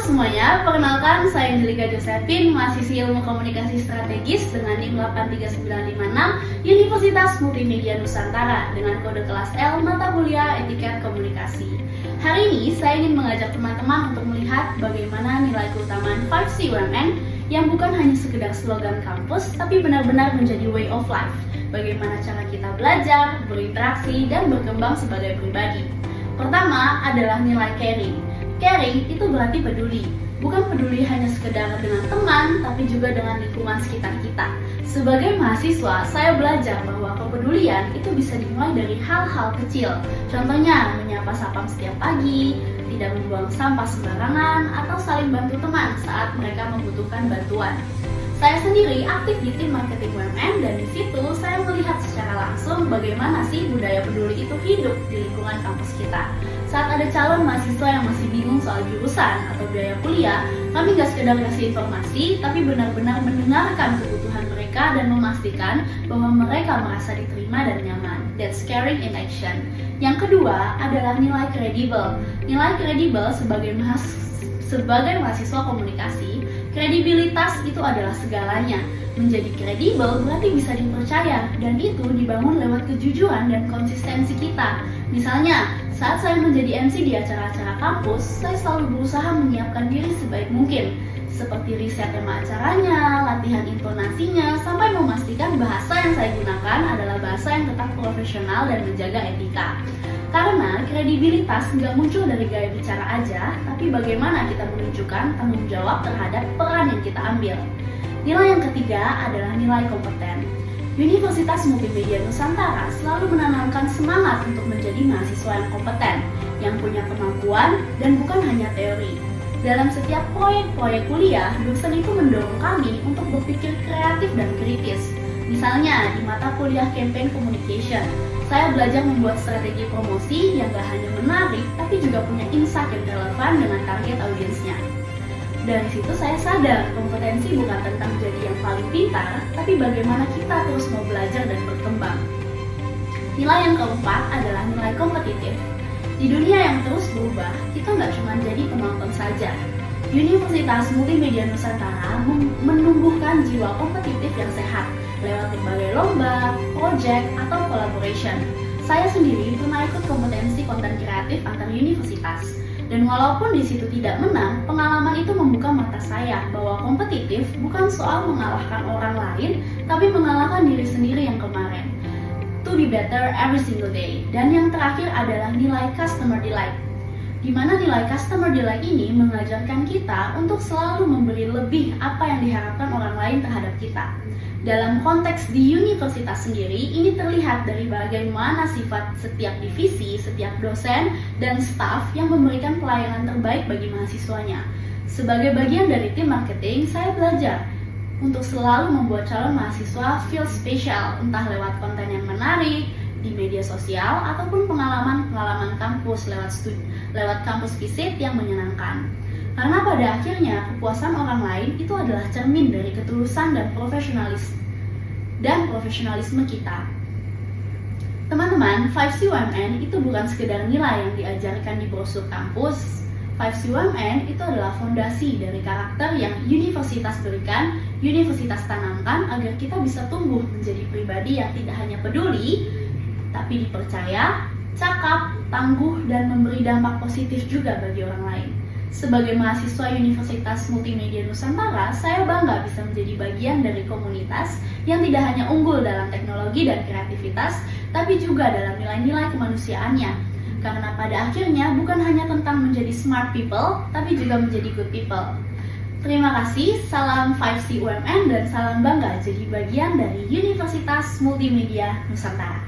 semuanya, perkenalkan saya Angelika Josephine, mahasiswi Ilmu Komunikasi Strategis dengan NIM 83956 Universitas Multimedia Nusantara dengan kode kelas L mata kuliah Etika Komunikasi. Hari ini saya ingin mengajak teman-teman untuk melihat bagaimana nilai keutamaan 5C UMN yang bukan hanya sekedar slogan kampus, tapi benar-benar menjadi way of life. Bagaimana cara kita belajar, berinteraksi, dan berkembang sebagai pribadi. Pertama adalah nilai caring. Caring itu berarti peduli. Bukan peduli hanya sekedar dengan teman, tapi juga dengan lingkungan sekitar kita. Sebagai mahasiswa, saya belajar bahwa kepedulian itu bisa dimulai dari hal-hal kecil. Contohnya, menyapa sapam setiap pagi, tidak membuang sampah sembarangan, atau saling bantu teman saat mereka membutuhkan bantuan. Saya sendiri aktif di tim marketing UMN dan di situ saya melihat secara langsung bagaimana sih budaya peduli itu hidup di lingkungan kampus kita. Saat ada calon mahasiswa yang masih bingung soal jurusan atau biaya kuliah, kami gak sekedar kasih informasi, tapi benar-benar mendengarkan kebutuhan mereka dan memastikan bahwa mereka merasa diterima dan nyaman. That's caring in action. Yang kedua adalah nilai kredibel. Nilai kredibel sebagai mahasiswa komunikasi, kredibilitas itu adalah segalanya. Menjadi kredibel berarti bisa dipercaya, dan itu dibangun lewat kejujuran dan konsistensi kita. Misalnya, saat saya menjadi MC di acara-acara kampus, saya selalu berusaha menyiapkan diri sebaik mungkin, seperti riset tema acaranya, latihan intonasinya, sampai memastikan bahasa yang saya gunakan adalah bahasa yang tetap profesional dan menjaga etika. Karena kredibilitas nggak muncul dari gaya bicara aja, tapi bagaimana kita menunjukkan tanggung jawab terhadap peran yang kita ambil. Nilai yang ketiga adalah nilai kompeten. Universitas Multimedia Nusantara selalu menanamkan semangat untuk menjadi mahasiswa yang kompeten, yang punya kemampuan dan bukan hanya teori. Dalam setiap proyek-proyek kuliah, dosen itu mendorong kami untuk berpikir kreatif dan kritis. Misalnya, di mata kuliah Campaign Communication, saya belajar membuat strategi promosi yang gak hanya menarik, tapi juga punya insight yang relevan dengan target audiensnya. Dari situ saya sadar, kompetensi bukan tentang jadi yang paling pintar, tapi bagaimana kita terus mau belajar dan berkembang. Nilai yang keempat adalah nilai kompetitif. Di dunia yang terus berubah, kita nggak cuma jadi penonton saja. Universitas Multimedia Nusantara menumbuhkan jiwa kompetitif yang sehat lewat berbagai lomba, project, atau collaboration. Saya sendiri pernah ikut kompetensi konten kreatif antar universitas. Dan walaupun di situ tidak menang, pengalaman itu membuka mata saya bahwa kompetitif bukan soal mengalahkan orang lain, tapi mengalahkan diri sendiri yang kemarin. To be better every single day. Dan yang terakhir adalah nilai customer delight. Di mana nilai customer delight ini mengajarkan kita untuk selalu memberi lebih apa yang diharapkan orang lain terhadap kita. Dalam konteks di universitas sendiri, ini terlihat dari bagaimana sifat setiap divisi, setiap dosen, dan staf yang memberikan pelayanan terbaik bagi mahasiswanya. Sebagai bagian dari tim marketing, saya belajar untuk selalu membuat calon mahasiswa feel special, entah lewat konten yang menarik, di media sosial, ataupun pengalaman kampus lewat kampus visit yang menyenangkan. Karena pada akhirnya kepuasan orang lain itu adalah cermin dari ketulusan dan profesionalisme kita. Teman-teman, 5C UMN itu bukan sekedar nilai yang diajarkan di brosur kampus. 5C UMN itu adalah fondasi dari karakter yang universitas berikan, universitas tanamkan agar kita bisa tumbuh menjadi pribadi yang tidak hanya peduli, tapi dipercaya, cakap, tangguh, dan memberi dampak positif juga bagi orang lain. Sebagai mahasiswa Universitas Multimedia Nusantara, saya bangga bisa menjadi bagian dari komunitas yang tidak hanya unggul dalam teknologi dan kreativitas, tapi juga dalam nilai-nilai kemanusiaannya. Karena pada akhirnya bukan hanya tentang menjadi smart people, tapi juga menjadi good people. Terima kasih, salam 5C UMN dan salam bangga jadi bagian dari Universitas Multimedia Nusantara.